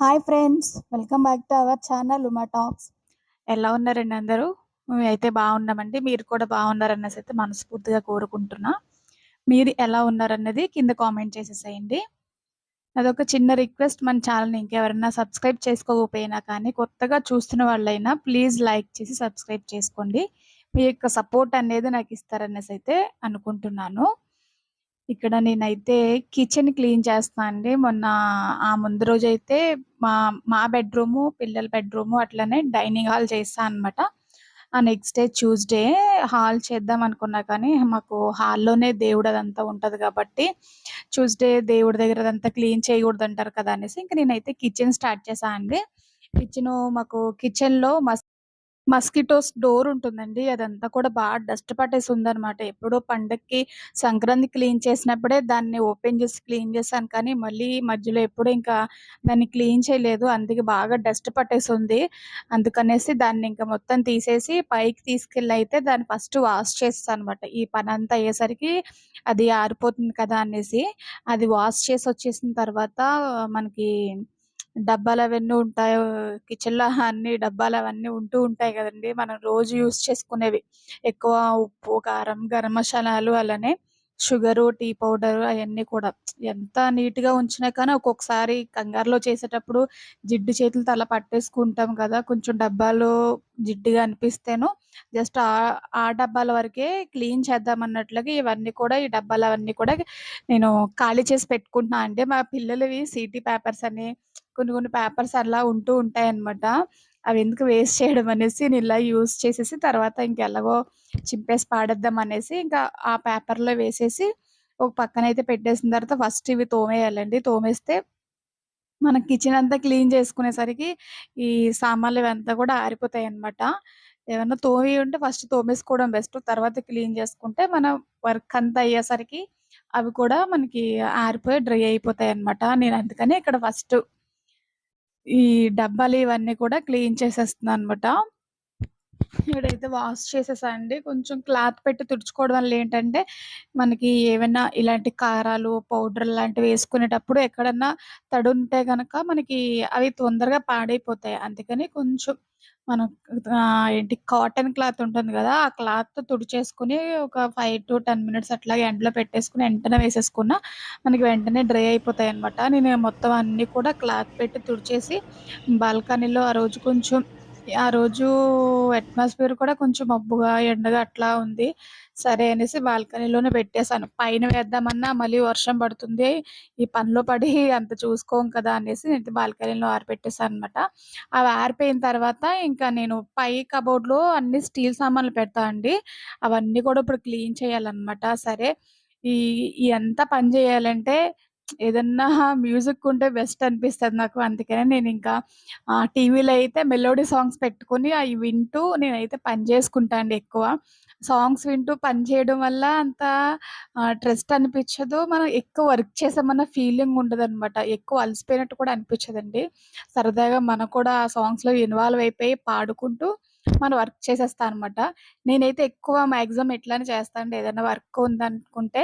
Hi friends! Welcome back to our channel Uma talks. ఎలా ఉన్నారండి అందరూ? మేమైతే బాగున్నామండి. మీరు కూడా బాగున్నారనేసైతే మనస్ఫూర్తిగా కోరుకుంటున్నా. మీరు ఎలా ఉన్నారన్నది కింద కామెంట్ చేసేసేయండి. అదొక చిన్న రిక్వెస్ట్, మన ఛానెల్‌ని ఇంకెవరైనా సబ్స్క్రైబ్ చేసుకోకపోయినా కానీ కొత్తగా చూస్తున్న వాళ్ళైనా ప్లీజ్ లైక్ చేసి సబ్స్క్రైబ్ చేసుకోండి. మీ యొక్క సపోర్ట్ అనేది నాకిస్తారనేసైతే అనుకుంటున్నాను. ఇక్కడ నేనైతే కిచెన్ క్లీన్ చేస్తున్నా అండి. మొన్న ముందు రోజైతే మా మా బెడ్‌రూము, పిల్లల బెడ్‌రూము అట్లనే డైనింగ్ హాల్ చేశా అనమాట. నెక్స్ట్ డే ట్యూస్‌డే హాల్ చేద్దాం అనుకున్నా కానీ, మాకు హాల్‌లోనే దేవుడు అదంతా ఉంటది కాబట్టి, ట్యూస్‌డే దేవుడి దగ్గర అదంతా క్లీన్ చేయకూడదంటారు కదా! అనేసి ఇంక నేనైతే కిచెన్ స్టార్ట్ చేశా అండి. మాకు కిచెన్‌లో మస్కిటోస్ డోర్ ఉంటుందండి. అదంతా కూడా డస్ట్ పట్టేసి ఉందనమాట. ఎప్పుడో పండక్కి సంక్రాంతి క్లీన్ చేసినప్పుడే దాన్ని ఓపెన్ చేసి క్లీన్ చేశాను కానీ, మళ్ళీ మధ్యలో ఎప్పుడు ఇంకా దాన్ని క్లీన్ చేయలేదు. అందుకే బాగా డస్ట్ పట్టేసుంది. అందుకనేసి దాన్నింక మొత్తం తీసేసి పైకి తీసుకెళ్ళైతే దాన్ని ఫస్ట్ వాష్ చేసేసాననమాట. ఈ పనంతా అయ్యేసరికి అది ఆరిపోతుంది కదా అనేసి. అది వాష్ చేసొచ్చేసిన తర్వాత మనకి డబ్బాలవన్నీ ఉంటాయో కిచెన్‌లో అన్ని డబ్బాలవన్నీ ఉంటూ ఉంటాయి గదండీ! మనం రోజు యూజ్ చేసుకునేవి. ఎక్కువ ఉప్పు, కారం, గరం మషాలాలు అలానే షుగరు, టీ పౌడరు అయన్నీ కూడా. ఎంత నీట్‌గా ఉంచినా కానీ ఒక్కొక్కసారి కంగారులో చేసేటప్పుడు జిడ్డు చేతులతో అలా పట్టేసుకుంటాం కదా! కొంచెం డబ్బాలో జిడ్డుగా అనిపిస్తేను జస్ట్ ఆ డబ్బాల వరకే క్లీన్ చేద్దామన్నట్లుగా ఇవన్నీ కూడా ఈ డబ్బాలవన్నీ కూడా నేను ఖాళీ చేసి పెట్టుకుంటున్నా అండి. మా పిల్లలవి సీటీ పేపర్స్ అని కొన్ని కొన్ని పేపర్స్ అలా ఉంటూ ఉంటాయన్నమాట. అవెందుకు వేస్ట్ చేయడం అనేసి నేను ఇలా యూజ్ చేసేసి తర్వాత ఇంకెలాగో చింపేసి పాడేద్దాం అనేసి ఇంకా ఆ పేపర్‌లో వేసేసి ఒక పక్కనైతే పెట్టేసిన తర్వాత ఫస్ట్ ఇవి తోమేయాలండి. తోమేస్తే మన కిచెన్ అంతా క్లీన్ చేసుకునేసరికి ఈ సామాన్లు ఇవంతా కూడా ఆరిపోతాయన్నమాట. ఏమన్నా తోమియి ఉంటే ఫస్ట్ తోమేసుకోవడం బెస్ట్. తర్వాత క్లీన్ చేసుకుంటే మన వర్క్ అంతా అయ్యేసరికి అవి కూడా మనకి ఆరిపోయి డ్రై అయిపోతాయన్నమాట. నేను అందుకని ఇక్కడ ఫస్ట్ ఈ డబ్బాలు ఇవన్నీ కూడా క్లీన్ చేసేస్తున్నాననమాట. ఇక్కడైతే వాష్ చేసేసా అండి. కొంచెం క్లాత్ పెట్టి తుడుచుకోవడం వల్ల ఏంటంటే, మనకి ఏవన్నా ఇలాంటి కారాలు, పౌడర్ లాంటివి వేసుకునేటప్పుడు ఎక్కడన్నా తడుంటే గనక మనకి అవి తొందరగా పాడైపోతాయి. అందుకని కొంచెం మనం కాటన్ క్లాత్ ఉంటుంది గదా! ఆ క్లాత్‌తో తుడిచేసుకొని ఒక 5-10 మినిట్స్ అట్లాగే ఎండలో పెట్టేసుకొని ఎంటనే వేసేసుకున్నా మనకి వెంటనే డ్రై అయిపోతాయనమాట. నేను మొత్తం అన్నీ కూడా క్లాత్ పెట్టి తుడిచేసి బాల్కనీలో ఆ రోజు అట్మాస్ఫియర్ కూడా కొంచెం మబ్బుగా, ఎండగా అట్లా ఉంది. సరే అనేసి బాల్కనీలోనే పెట్టేసాను. పైన వేద్దామన్నా మళ్ళీ వర్షం పడుతుంది. ఈ పనిలో పడి అంత చూసుకోం కదా! అనేసి నేను బాల్కనీలో ఆరబెట్టేసాననమాట. అవి ఆరిపోయిన తర్వాత ఇంకా నేను పై కబోర్డ్‌లో అన్ని స్టీల్ సామాన్లు పెడతా అండి. అవన్నీ కూడా ఇప్పుడు క్లీన్ చేయాలనమాట. సరే ఈ ఈ అంతా పని చేయాలంటే ఏదన్నా మ్యూజిక్ ఉంటే బెస్ట్ అనిపిస్తది నాకు. అందుకనే నేనింకా టీవీలో అయితే మెలోడీ సాంగ్స్ పెట్టుకొని అయి వింటూ నేనైతే పని జేసుకుంటా అండి ఎక్కువ. సాంగ్స్ వింటూ పని చేయడం వల్ల అంత ట్రెస్ట్ అనిపిచ్చదు. మనం ఎక్కువ వర్క్ చేసామన్న ఫీలింగ్ ఉండదనమాట. ఎక్కువ అలసిపోయినట్టు కూడా అనిపిచ్చదండి. సరదాగా మనం కూడా ఆ సాంగ్స్‌లో ఇన్వాల్వ్ అయిపోయి పాడుకుంటూ మన వర్క్ చేసేస్తా అనమాట. నేనైతే ఎక్కువ మాక్సిమం ఇట్లానే చేస్తా అండి. ఏదైనా వర్క్ ఉందనుకుంటే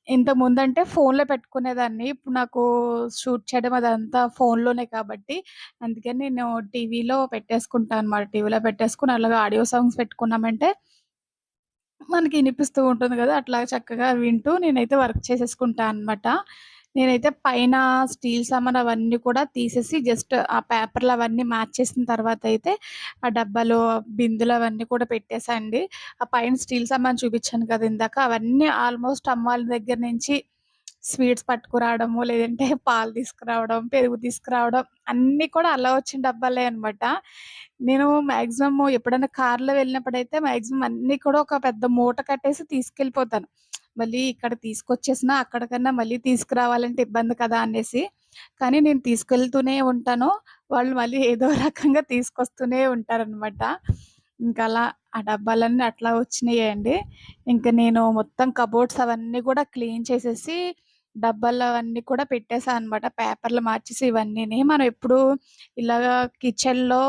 ఇంతకుముందంటే ఫోన్‌లో పెట్టుకునేదాన్ని. ఇప్పుడు నాకు షూట్ చేయడం అదంతా ఫోన్‌లోనే కాబట్టి, అందుకని నేను టీవీలో పెట్టేసుకుంటా అనమాట. టీవీలో పెట్టేసుకొని అలాగా ఆడియో సాంగ్స్ పెట్టుకున్నామంటే, మనకి ఇనిపిస్తూ ఉంటుంది గదా! అట్లా చక్కగా వింటూ నేనైతే వర్క్ చేసేసుకుంటా అనమాట. నేనైతే పైన స్టీల్ సామాను అవన్నీ కూడా తీసేసి జస్ట్ ఆ పేపర్‌లు అవన్నీ మార్చేసిన తర్వాతయితే, ఆ డబ్బాలో, బిందెలు అవన్నీ కూడా పెట్టేసా అండి. ఆ పైన స్టీల్ సామాను చూపిచ్చాను కదా ఇందాక, అవన్నీ ఆల్‌మోస్ట్ అమ్మ వాళ్ళ దగ్గర నుంచి స్వీట్స్ పట్టుకురావడము, లేదంటే పాలు తీసుకురావడం, పెరుగు తీసుకురావడం అన్నీ కూడా అలా వచ్చిన డబ్బాలే అనమాట. నేను మాక్సిమం ఎప్పుడైనా కార్‌లో వెళ్ళినప్పుడైతే మాక్సిమం అన్నీ కూడా ఒక పెద్ద మూట కట్టేసి తీసుకెళ్ళిపోతాను. మళ్ళీ ఇక్కడ తీసుకొచ్చేసినా అక్కడికన్నా మళ్ళీ తీసుకురావాలంటే ఇబ్బంది కదా అనేసి. కానీ నేను తీసుకెళ్తూనే ఉంటాను. వాళ్ళు మళ్ళీ ఏదో రకంగా తీసుకొస్తూనే ఉంటారనమాట. ఇంకలా ఆ డబ్బాలన్నీ అట్లా వచ్చినియండి. ఇంక నేను మొత్తం కబోర్డ్స్ అవన్నీ కూడా క్లీన్ చేసేసి డబ్బాల్లో అవన్నీ కూడా పెట్టేసా అనమాట. పేపర్‌లు మార్చేసి ఇవన్నీని. మనం ఎప్పుడు ఇలాగా కిచెన్‌లో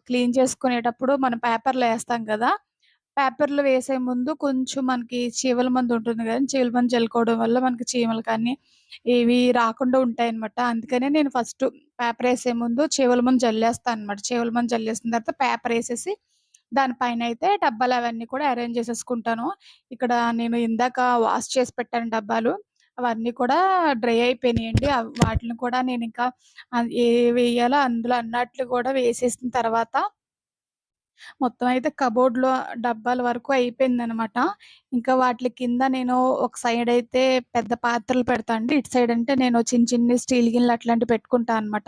క్లీన్ చేసుకునేటప్పుడు మనం పేపర్‌లో ఏస్తాం గదా! పేపర్‌లో వేసే ముందు కొంచెం మనకి చీమల మందు ఉంటుంది గదండీ! చీమల మందు జల్లుకోవడం వల్ల మనకి చీమలు కానీ, ఏవి రాకుండా ఉంటాయన్నమాట. అందుకనే నేను ఫస్టు పేపరేసే ముందు చీమల మందు జల్లేస్తా అనమాట. చీమల మందు జల్లేసిన తర్వాత పేపరేసేసి దాని పైనయితే డబ్బాలవన్నీ కూడా అరేంజ్ చేసేసుకుంటాను. ఇక్కడ నేను ఇందాక వాష్ చేసి పెట్టాను డబ్బాలు. అవన్నీ కూడా డ్రై అయిపోయినియండి. వాటిలిని కూడా నేనింకా ఏవేయాలో అందులో అన్నట్లు కూడా వేసేసిన తర్వాత మొత్తం అయితే కబోర్డ్‌లో డబ్బాల వరకు అయిపోయిందనమాట. ఇంకా వాటిలి కింద నేను ఒక సైడ్ అయితే పెద్ద పాత్రలు పెడతా అండి. ఇటు సైడ్ అంటే నేను చిన్న చిన్ని స్టీల్ గిన్నెలు అట్లాంటివి పెట్టుకుంటా అనమాట.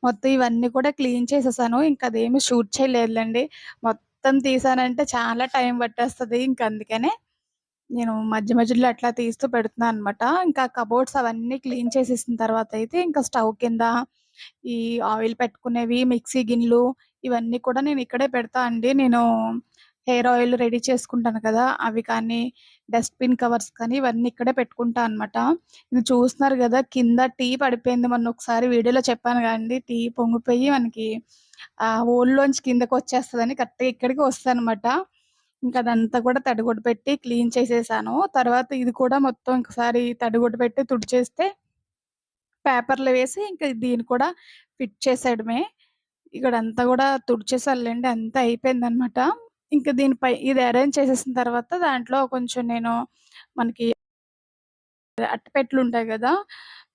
మొత్తం ఇవన్నీ కూడా క్లీన్ చేసేసాను. ఇంక అదేమి షూట్ చేయలేదులెండి. మొత్తం తీసానంటే చాలా టైం పట్టేస్తది. ఇంక అందుకనే నేను మధ్య మధ్యలో అట్లా తీస్తూ పెడుతున్నా అనమాట. ఇంకా కబోర్డ్స్ అవన్నీ క్లీన్ చేసేసిన తర్వాతయితే ఇంకా స్టవ్ కింద ఈ ఆయిల్ పెట్టుకునేవి, మిక్సీ గిన్నెలు ఇవన్నీ కూడా నేను ఇక్కడే పెడతా అండి. నేను హెయిర్ ఆయిల్ రెడీ చేసుకుంటాను కదా! అవి కానీ, డస్ట్‌బిన్ కవర్స్ కానీ ఇవన్నీ ఇక్కడే పెట్టుకుంటా అనమాట. ఇది చూస్తున్నారు గదా! కింద టీ పడిపోయింది. మొన్న ఒకసారి వీడియోలో చెప్పాను కదండీ! టీ పొంగిపోయి మనకి హోల్‌లోంచి కిందకొచ్చేస్తదని కరెక్ట్‌గా ఇక్కడికే వస్తదనమాట. ఇంక అదంతా కూడా తడిగుడ్డ పెట్టి క్లీన్ చేసేసాను. తర్వాత ఇది కూడా మొత్తం ఒకసారి తడిగుడ్డ పెట్టి తుడిచేస్తే పేపర్‌లో వేసి ఇంక దీన్ని కూడా ఫిట్ చేసేయడమే. ఇక్కడంతా గూడా తుడిచేసానులెండి. అంతా అయిపోయిందనమాట. ఇంక దీనిపై ఇది అరేంజ్ చేసేసిన తర్వాత దాంట్లో కొంచెం నేను మనకి అట్టపెట్టెలుంటాయి గదా!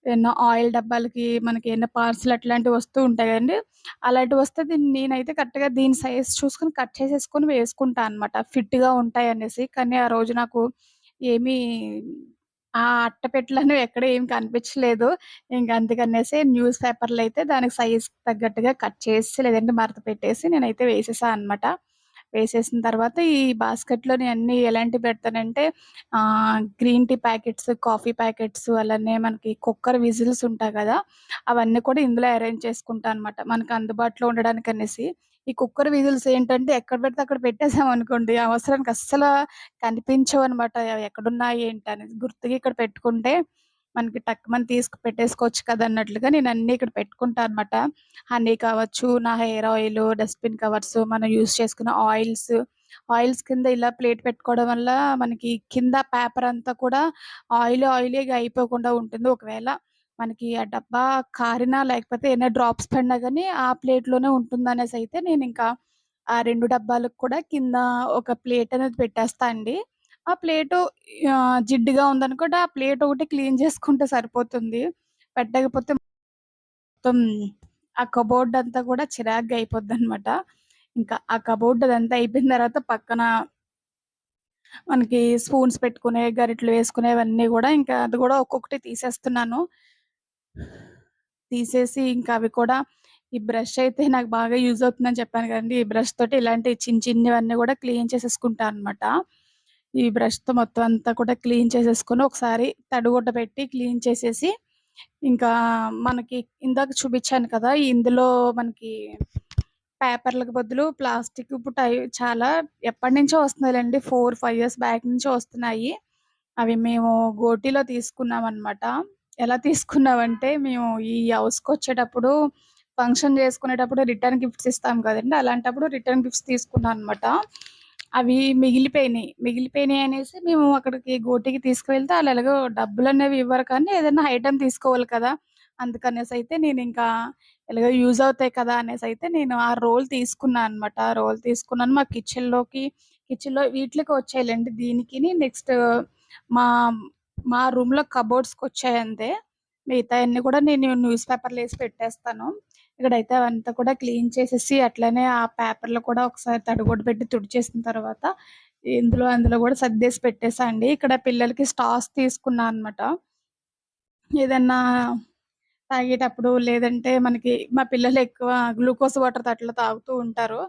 ఏమన్నా ఆయిల్ డబ్బాలకి మనకి ఏమన్నా పార్సెల్ అట్లాంటివి వస్తూ ఉంటాయి గదండీ! అలాంటివొస్తే నేనైతే కరెక్ట్‌గా దీని సైజ్ చూసుకొని కట్ చేసేసుకొని వేసుకుంటా అనమాట. ఫిట్‌గా ఉంటాయనేసి. కానీ ఆ రోజు నాకు ఏమీ ఆ అట్టపెట్టెలనేవి ఎక్కడ ఏమి కనిపించలేదు. ఇంక అందుకనేసి న్యూస్ పేపర్‌లో అయితే దానికి సైజ్‌కి తగ్గట్టుగా కట్ చేసి లేదంటే మడత పెట్టేసి నేనైతే వేసేసా అనమాట. వేసేసిన తర్వాత ఈ బాస్కెట్‌లో నేనన్నీ ఎలాంటివి పెడతానంటే green tea packets, coffee packets అలానే మనకి కుక్కర్ విజిల్స్ ఉంటాయి గదా! అవన్నీ కూడా ఇందులో అరేంజ్ చేసుకుంటా అనమాట. మనకు అందుబాటులో ఉండడానికనేసి. ఈ కుక్కర్ విజిల్స్ ఏంటంటే ఎక్కడ పెడితే అక్కడ పెట్టేసామనుకోండి అవసరానికి అస్సల కనిపించవనమాట. అవి ఎక్కడున్నాయి ఏంటనేది. గుర్తుగా ఇక్కడ పెట్టుకుంటే మనకి టక్కుమని పెట్టేసుకోవచ్చు కదా! అన్నట్లుగా నేనన్నీ ఇక్కడ పెట్టుకుంటా అనమాట. హనీ కావచ్చు, నా హెయిర్ ఆయిలు, డస్ట్‌బిన్ కవర్స్, మనం యూజ్ చేసుకున్న ఆయిల్స్ కింద ఇలా ప్లేట్ పెట్టుకోవడం వల్ల మనకి కింద పేపర్ అంతా కూడా ఆయిలీగా అయిపోకుండా ఉంటుంది. ఒకవేళ మనకి ఆ డబ్బా కారినా లేకపోతే ఏమైనా డ్రాప్స్ పడినా గానీ ఆ ప్లేట్‌లోనే ఉంటుందనేసయితే నేనింకా ఆ 2 డబ్బాలకు కూడా కింద ఒక ప్లేట్ అనేది పెట్టేస్తా అండి. ఆ ప్లేటు జిడ్డుగా ఉందనుకోండి ఆ ప్లేట్ ఒకటి క్లీన్ చేసుకుంటే సరిపోతుంది. పెట్టకపోతే మొత్తం ఆ కబోర్డ్ అంతా కూడా చిరాగ్గా అయిపోద్దనమాట. ఇంకా ఆ కబోర్డ్ అదంతా అయిపోయిన తర్వాత పక్కన మనకి స్పూన్స్ పెట్టుకునే, గరిటెలు వేసుకునేవన్నీ గూడా ఇంకా అది గూడా ఒక్కొక్కటి తీసేస్తున్నాను. తీసేసి ఇంకా అవి కూడా ఈ బ్రష్ అయితే నాకు బాగా యూజ్ అవుతుందని చెప్పాను కదండీ! ఈ బ్రష్ తోటి ఇలాంటి చిన్నవన్నీ గూడా క్లీన్ చేసేసుకుంటా అనమాట. ఈ బ్రష్‌తో మొత్తం అంతా కూడా క్లీన్ చేసేసుకొని ఒకసారి తడిగుడ్డ పెట్టి క్లీన్ చేసేసి, ఇంకా మనకి ఇందాక చూపిచ్చాను కదా! ఇందులో మనకి పేపర్‌లకు బదులు ప్లాస్టిక్ ఇప్పుడు చాలా ఎప్పటినుంచో వస్తున్నాయిలెండి. 4, 5 ఇయర్స్ బ్యాక్ నుంచో వస్తున్నాయి. అవి మేము గోటిలో తీసుకున్నామనమాట. ఎలా తీసుకున్నామంటే, మేము ఈ హౌస్‌కొచ్చేటప్పుడు ఫంక్షన్ చేసుకునేటప్పుడు రిటర్న్ గిఫ్ట్స్ ఇస్తాం కదండీ! అలాంటప్పుడు రిటర్న్ గిఫ్ట్స్ తీసుకున్నా అనమాట. అవి మిగిలిపోయినాయి అనేసి మేము అక్కడికి గోటికి తీసుకువెళ్తే ఆళ్ళెలాగో డబ్బులనేవి ఇవ్వరు కానీ ఏదైనా ఐటెమ్ తీసుకోవాలి కదా! అందుకనేసయితే నేనింకా ఎలాగో యూజ్ అవుతాయి కదా! అనేసయితే నేను ఆ రోల్ తీసుకున్నా అనమాట. ఆ రోల్ తీసుకున్నాను. మా కిచెన్‌లో వీటిలకి వచ్చాయిలెండి. దీనికిని నెక్స్ట్ మా మా రూమ్‌లో కబోర్డ్స్‌కొచ్చాయంతే. మిగతాయన్నీ కూడా నేను న్యూస్ పేపర్‌లో ఏసి పెట్టేస్తాను. ఇక్కడైతే అవంతా కూడా క్లీన్ చేసేసి అట్లనే ఆ పేపర్‌లో కూడా ఒకసారి తడిగుడ్డ పెట్టి తుడిచేసిన తర్వాత అందులో కూడా సర్దేసి పెట్టేసా అండి. ఇక్కడ పిల్లలకి స్ట్రాస్ తీసుకున్నా అనమాట. ఏదన్నా తాగేటప్పుడు లేదంటే మనకి మా పిల్లలు ఎక్కువ గ్లూకోజ్ వాటర్ అట్లా తాగుతూ ఉంటారు.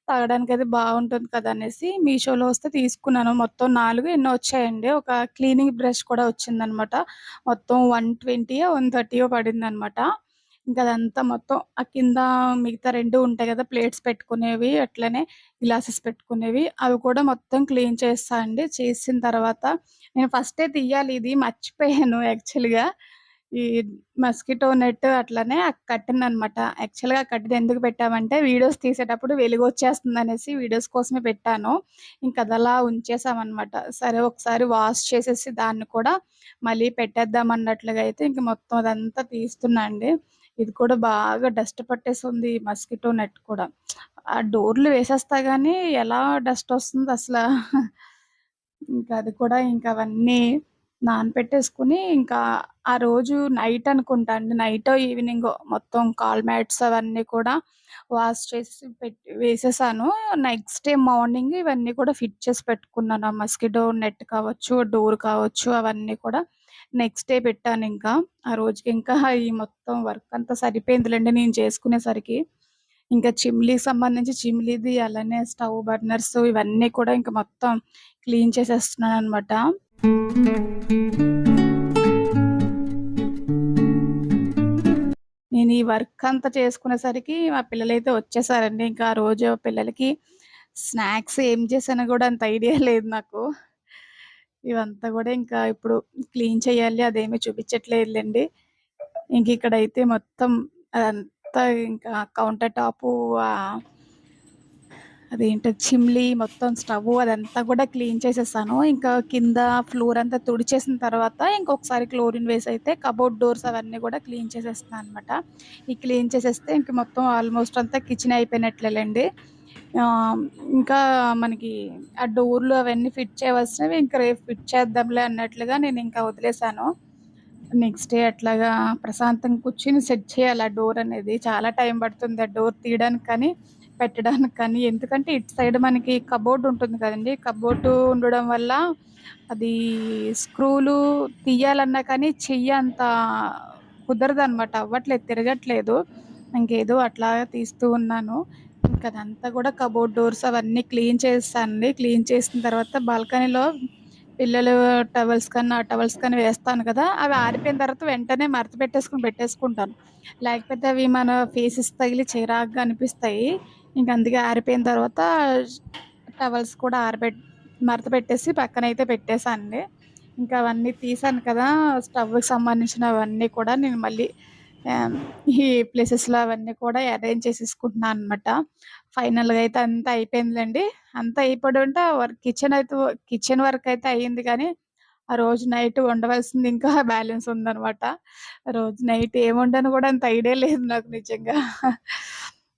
తాగడానికది బావుంటుంది కదా! అనేసి మీషోలో వస్తే తీసుకున్నాను. మొత్తం 4 ఎన్నో వచ్చాయండి. ఒక క్లీనింగ్ బ్రష్ కూడా వచ్చిందనమాట. మొత్తం 120 130 పడిందనమాట. ఇంక అదంతా మొత్తం ఆ కింద మిగతా 2 ఉంటాయి గదా! ప్లేట్స్ పెట్టుకునేవి, అట్లనే గ్లాసెస్ పెట్టుకునేవి. అవి కూడా మొత్తం క్లీన్ చేస్తా అండి. చేసిన తర్వాత నేను ఫస్టే తీయాలి ఇది మర్చిపోయాను యాక్చువల్‌గా. ఈ మస్కిటో నెట్ అట్లనే కట్టాననమాట. యాక్చువల్‌గా ఆ కట్టెన ఎందుకు పెట్టామంటే వీడియోస్ తీసేటప్పుడు వెలుగొచ్చేస్తుందనేసి వీడియోస్ కోసమే పెట్టాను. ఇంక అదలా ఉంచేసామనమాట. సరే ఒకసారి వాష్ చేసేసి దాన్ని కూడా మళ్ళీ పెట్టేద్దాం అన్నట్లుగా అయితే ఇంక మొత్తం అదంతా తీస్తున్నా అండి. ఇది కూడా బాగా డస్ట్ పట్టేసుంది ఈ మస్కిటో నెట్ కూడా. ఆ డోర్‌లు వేసేస్తా గానీ ఎలా డస్ట్ ఒస్తుందో అసల ఇంకా అది కూడా ఇంకా అవన్నీ నానపెట్టేసుకొని, ఇంకా ఆ రోజు నైట్ అనుకుంటా అండి. నైటో, ఈవినింగో మొత్తం కాల్ మ్యాట్స్ అవన్నీ కూడా వాష్ చేసి వేసేసాను. నెక్స్ట్ డే మార్నింగ్ ఇవన్నీ కూడా ఫిట్ చేసి పెట్టుకున్నాను. ఆ మస్కిటో నెట్ కావచ్చు, డోర్ కావచ్చు అవన్నీ కూడా నెక్స్ట్ డే పెట్టానింకా. ఆ రోజుకి ఇంకా ఈ మొత్తం వర్క్ అంతా సరిపోయిందిలెండి నేను చేసుకునేసరికి. ఇంకా చిమ్లీకి సంబంధించి చిమ్లీది అలానే స్టవ్ బర్నర్స్ ఇవన్నీ కూడా ఇంక మొత్తం క్లీన్ చేసేస్తున్నాననమాట. నేను ఈ వర్క్ అంతా చేసుకునేసరికి మా పిల్లలైతే వచ్చేసారండి. ఇంకా ఆ రోజు పిల్లలకి స్నాక్స్ ఏం చేశానో గూడా అంత ఐడియా లేదు నాకు. ఇవంతా గూడా ఇంకా ఇప్పుడు క్లీన్ చేయాలి అదేమీ చూపించట్లేదులెండి. ఇంకిక్కడైతే మొత్తం అదంతా ఇంకా కౌంటర్ టాపు అదేంటది చిమ్లీ మొత్తం స్టవ్వు అదంతా గూడా క్లీన్ చేసేసాను. ఇంకా కింద ఫ్లోర్ అంతా తుడిచేసిన తర్వాత ఇంకొకసారి క్లోరిన్ వేసైతే కబోర్డ్ డోర్స్ అవన్నీ గూడా క్లీన్ చేసేస్తున్నా అనమాట. ఈ క్లీన్ చేసేస్తే ఇంక మొత్తం ఆల్మోస్ట్ అంతా కిచెన్ అయిపోయినట్లేలెండి. ఆహ్, ఇంకా మనకి ఆ డోర్‌లు అవన్నీ ఫిట్ చేయవలసినవి ఇంక రేపు ఫిట్ చేద్దాంలే అన్నట్లుగా నేనింకా వదిలేసాను. నెక్స్ట్ డే అట్లాగా ప్రశాంతంగా కూర్చొని సెట్ చేయాలి ఆ డోర్ అనేది. చాలా టైం పడుతుంది ఆ డోర్ తీయడానికి కానీ, పెట్టడానికి కానీ. ఎందుకంటే ఇటు సైడ్ మనకి కబోర్డ్ ఉంటుంది కదండీ! కబోర్డు ఉండడం వల్ల అది స్క్రూలు తీయాలన్నా కానీ చెయ్యి అంత కుదరదనమాట. అవ్వట్లేదు, తిరగట్లేదు. ఇంకేదో అట్లాగా తీస్తూ ఉన్నాను. ఇంక అదంతా కూడా కబోర్డ్ డోర్స్ అవన్నీ క్లీన్ చేసేసానండి. క్లీన్ చేసిన తర్వాత బాల్కనీలో పిల్లలు టవల్స్ కానీ వేస్తాను కదా! అవి ఆరిపోయిన తర్వాత వెంటనే మడత పెట్టేసుకుంటాను. లేకపోతే అవి మన ఫేసెస్ తగిలి చిరాకుగా అనిపిస్తాయి. ఇంక అందుకే ఆరిపోయిన తర్వాత టవల్స్ కూడా మడత పెట్టేసి పక్కనైతే పెట్టేసానండి. ఇంకా అవన్నీ తీసాను కదా! స్టవ్‌కి సంబంధించినవన్నీ కూడా నేను మళ్ళీ ఆహ్, ఈ ప్లేసెస్‌లో అవన్నీ కూడా అరేంజ్ చేసేసుకుంటున్నాననమాట. ఫైనల్‌గా అయితే అంతా అయిపోయిందిలెండి. అంతా అయిపోయుంటే కిచెన్ వర్క్ అయితే అయింది కానీ, ఆ రోజు నైట్ వండవలసింది ఇంకా బ్యాలెన్స్ ఉందనమాట. రోజు నైట్ ఏం వండానో కూడా అంత ఐడియా లేదు నాకు నిజంగా.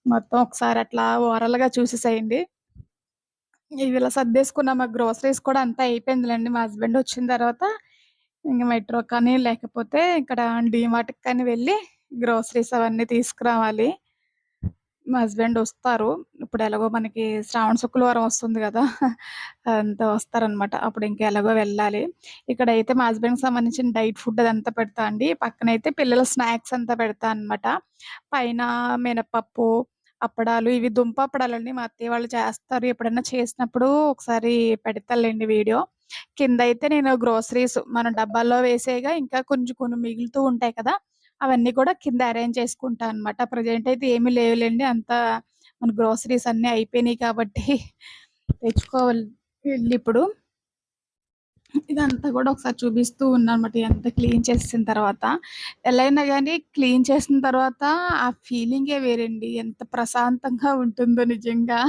మొత్తం ఒకసారి అట్లా ఓవరాల్‌గా చూసేసేయండి. ఇవి ఇలా సర్దేసుకున్న మా గ్రోసరీస్ కూడా అంతా అయిపోయిందిలెండి. మా హస్బెండ్ వచ్చిన తర్వాత ఇంక మెట్రో కానీ, లేకపోతే ఇక్కడ డీమార్ట్‌కి కానీ వెళ్ళి గ్రోసరీస్ అవన్నీ తీసుకురావాలి. మా హస్బెండ్ ఒస్తారు. ఇప్పుడు ఎలాగో మనకి శ్రావణ శుక్రవారం వస్తుంది గదా! అదంతా వస్తారనమాట. అప్పుడు ఇంక ఎలాగో వెళ్ళాలి. ఇక్కడైతే మా హస్బెండ్‌కి సంబంధించిన డైట్ ఫుడ్ అదంతా పెడతా అండి. పక్కనైతే పిల్లల స్నాక్స్ అంతా పెడతా అనమాట. పైన మినపప్పు, అప్పడాలు ఇవి దుంప అప్పడాలండి. మా అత్తయ్య వాళ్ళు చేస్తారు. ఎప్పుడన్నా చేసినప్పుడు ఒకసారి పెడతాలేండి వీడియో. కిందయితే నేను గ్రోసరీస్ మనం డబ్బాల్లో వేసేయిగా ఇంకా కొంచెం కొన్ని మిగులుతూ ఉంటాయి కదా! అవన్నీ కూడా కింద అరేంజ్ చేసుకుంటా అనమాట. ప్రెజెంట్ అయితే ఏమీ లేవులెండి. అంతా మన గ్రోసరీస్ అన్నీ అయిపోయినాయి కాబట్టి తెచ్చుకోవాలి ఎళ్లిప్పుడు. ఇదంతా గూడా ఒకసారి చూపిస్తూ ఉన్నానన్నమాట. ఇదంతా క్లీన్ చేసేసిన తర్వాత. ఎలా అయినా గానీ క్లీన్ చేసిన తర్వాత ఆ ఫీలింగే వేరండి. ఎంత ప్రశాంతంగా ఉంటుందో నిజంగా.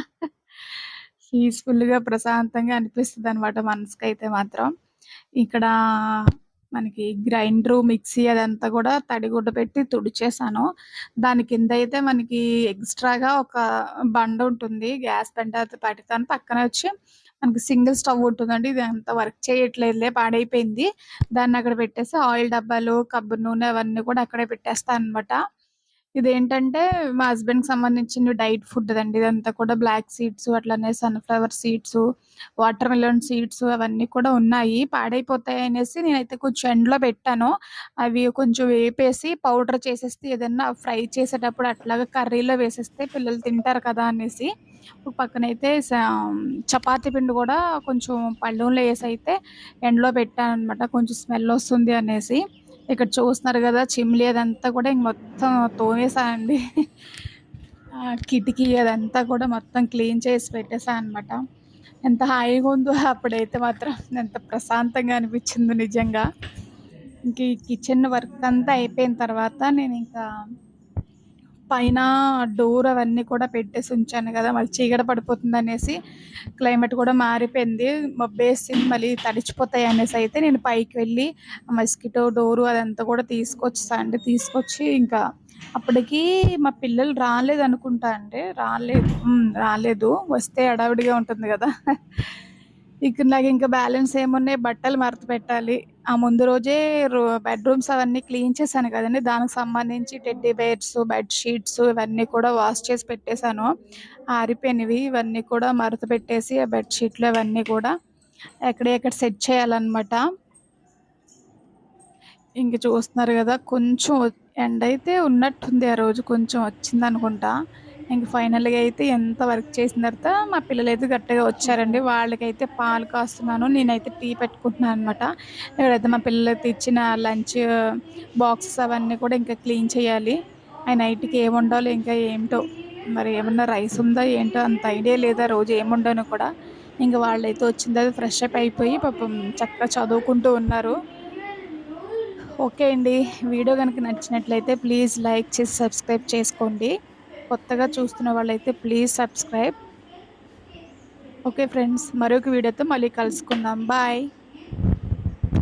పీస్‌ఫుల్‌గా ప్రశాంతంగా అనిపిస్తదనమాట మనసుకైతే మాత్రం. ఇక్కడ మనకి గ్రైండరు, మిక్సీ అదంతా గూడా తడిగుడ్డ పెట్టి తుడిచేసాను. దాని కిందయితే మనకి ఎక్స్‌ట్రాగా ఒక బండుంటుంది. గ్యాస్ బండ అది పెడతాను. పక్కనే వచ్చి మనకి సింగిల్ స్టవ్ ఉంటుందండి. ఇది అంత వర్క్ చేయట్లేదులే పాడైపోయింది. దాన్నక్కడ పెట్టేసి ఆయిల్ డబ్బాలు, కొబ్బరి నూనె అవన్నీ కూడా అక్కడే పెట్టేస్తా అనమాట. ఇదేంటంటే మా హస్బెండ్‌కి సంబంధించిన డైట్ ఫుడ్‌దండి. ఇదంతా కూడా బ్లాక్ సీడ్స్ అట్లనే sunflower seeds, water melon seeds అవన్నీ కూడా ఉన్నాయి. పాడైపోతాయనేసి నేనైతే కొంచెం ఎండలో పెట్టాను. అవి కొంచెం వేపేసి పౌడర్ చేసేస్తే ఏదన్నా ఫ్రై చేసేటప్పుడు అట్లాగా కర్రీలో వేసేస్తే పిల్లలు తింటారు కదా అనేసి, ఒక పక్కనైతే చపాతీ పిండి గూడా కొంచెం పళ్ళెంలో ఏసైతే ఎండలో పెట్టాననమాట. కొంచెం స్మెల్లొస్తుంది అనేసి. ఇక్కడ చూస్తున్నారు గదా! చిమ్లీ అదంతా కూడా ఇంక మొత్తం తోమేసానండి. కిటికీ అదంతా కూడా మొత్తం క్లీన్ చేసి పెట్టేసా అనమాట. ఎంత హాయిగుందో అప్పుడైతే మాత్రం ఎంత ప్రశాంతంగా అనిపిచ్చిందో నిజంగా. ఇంక ఈ కిచెన్ వర్క్ అంతా అయిపోయిన తర్వాత నేనింకా పైన డోర్ అవన్నీ కూడా పెట్టేసి ఉంచాను కదా! మళ్ళీ చీకటి పడిపోతుందనేసి క్లైమేట్ కూడా మారిపోయింది. మబ్బేసింది మళ్ళీ తడిచిపోతాయి అనేసైతే నేను పైకి వెళ్ళి మస్కిటో డోరు అదంతా కూడా తీసుకొచ్చేసా అండి. తీసుకొచ్చి ఇంకా అప్పటికి మా పిల్లలు రాలేదనుకుంటా అండి. రాలేదు. వస్తే హడావిడిగా ఉంటుంది గదా! ఇక నాకింక బ్యాలెన్స్ ఏమున్నాయి బట్టలు మడత పెట్టాలి. ఆ ముందు రోజే బెడ్‌రూమ్స్ అవన్నీ క్లీన్ చేశాను కదండీ! దానికి సంబంధించి టెడ్డీ బేర్స్, బెడ్ షీట్స్ ఇవన్నీ కూడా వాష్ చేసి పెట్టేశాను. ఆరిపోయినవి ఇవన్నీ కూడా మడత పెట్టేసి ఆ బెడ్ షీట్లు అవన్నీ కూడా ఎక్కడియక్కడ సెట్ చేయాలన్నమాట. ఇంక చూస్తున్నారు గదా! కొంచెం ఎండైతే ఉన్నట్టుంది ఆ రోజు కొంచెం వచ్చిందనుకుంటా. ఇంక ఫైనల్‌గా అయితే ఎంత వర్క్ చేసిన తర్వాత మా పిల్లలైతే గట్టిగా ఓకే. వచ్చారండి. వాళ్ళకైతే పాలు కాస్తున్నాను. నేనైతే టీ పెట్టుకుంటున్నాను అనమాట. ఇక్కడైతే మా పిల్లలకి తెచ్చిన లంచ్ బాక్సెస్ అవన్నీ కూడా ఇంకా క్లీన్ చేయాలి. నైట్‌కి ఏం వండాలో ఇంకా ఏంటో మరి ఏమన్నా రైస్ ఉందా ఏంటో అంత ఐడియా లేదు ఆ రోజు ఏం వండానో కూడా. ఇంక వాళ్ళైతే వచ్చిన తర్వాత ఫ్రెష్ అప్ అయిపోయి పాపం చక్కగా చదువుకుంటూ ఉన్నారు. ఓకే అండి. వీడియో గనుక నచ్చినట్లయితే ప్లీజ్ లైక్ చేసి సబ్స్క్రైబ్ చేసుకోండి. కొత్తగా చూస్తున్న వాళ్ళైతే ప్లీజ్ సబ్స్క్రైబ్. Okay friends. మరొక వీడియోతో మళ్ళీ కలుసుకుందాం. బాయ్.